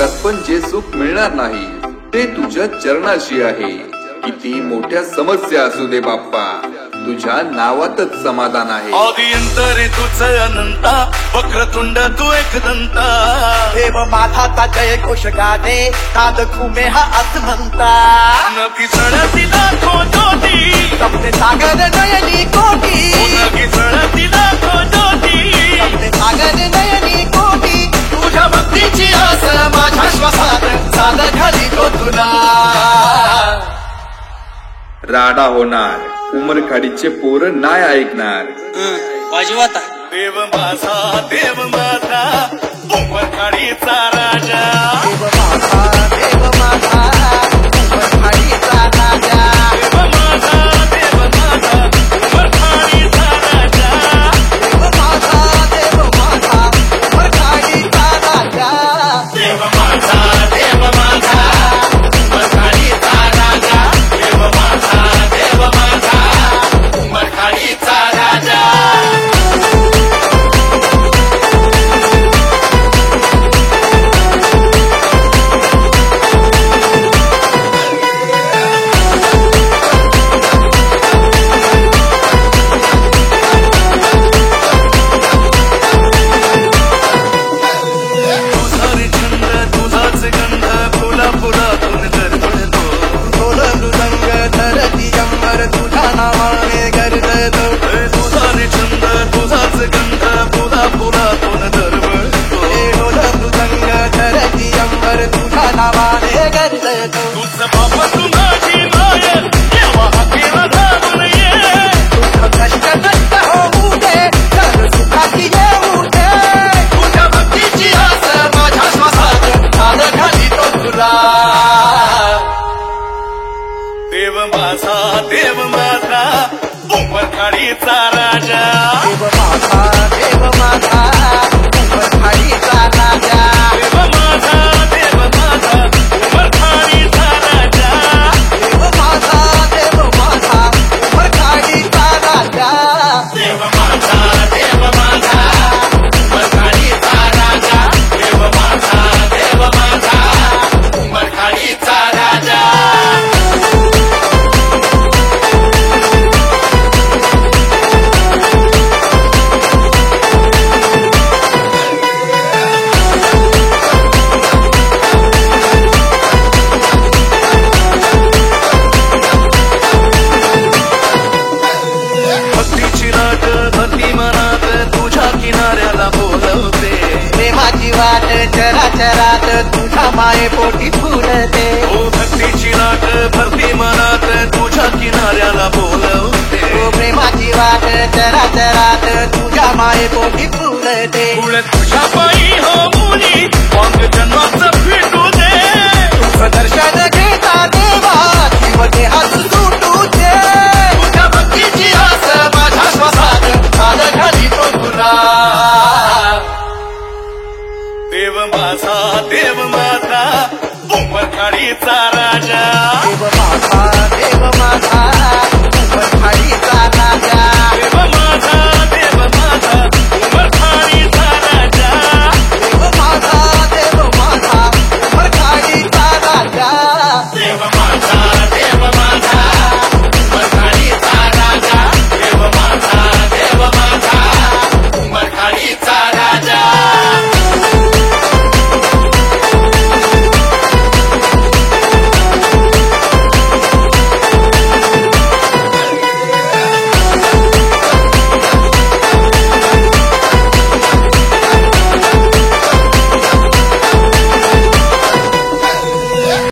जगात पण जे सुख मिळणार नाही ते तुझ्या चरणाशी आहे. किती मोठ्या समस्या असू दे बाप्पा, तुझ्या नावातच समाधान आहे. आदियंतरे तुझ अनंता, वक्रतुंड तू एकदंता. देव माधाचा जय घोष गाणे, नाद घुमे हा आज म्हणता. नकी चढती लाखो ज्योती, सपने सागर नयनी कोटी. नकी चढती लाखो ज्योती, सपने सागर नयनी कोटी. तुझ्या भक्तीची आस माझ्या श्वासात चाल घाली तो तुला. राडा होणार, उमरखाडीचे पोर नाही ऐकणार. वाजवता देव माझा उमरखाडीचा राजा. देव माझा, देव माझा, उमरखाडीचा राजा. देव माझा उमरखाडीचा राजा. देव माझा, देव माझा, उमरखाडीचा राजा. देव माझा उमरखाडीचा राजा. देव माझा उमरखाडीचा राजा. देव माझा उमरखाडीचा राजा. देव माझा, देव माझा, उमरखाडीचा राजा. देव माझा उमरखाडीचा राजा. देव माझा, देव माझा, उमरखाडीचा राजा. देव माझा उमरखाडीचा राजा. देव माझा उमरखाडीचा राजा. प्रेमाची वाट चराचरात तुझ्या माये पोटी फुलते. ओ भक्तीची लाट भरती मनात तुझ्या किनाऱ्याला बोलवते. ओ प्रेमाची वाट चराचरात तुझ्या माये पोटी फुलते. फुल तुझ्या पायी हो मुली वांग जन्माचं भेटू दे. तुझं दर्शन घेता देवा जीव देहात सुटू दे. तुझ्या भक्तीची आस माझ्या श्वासात चाल घाली तो तुला. देव माझा उमरखाडीचा राजा. देव माझा, देव माझा,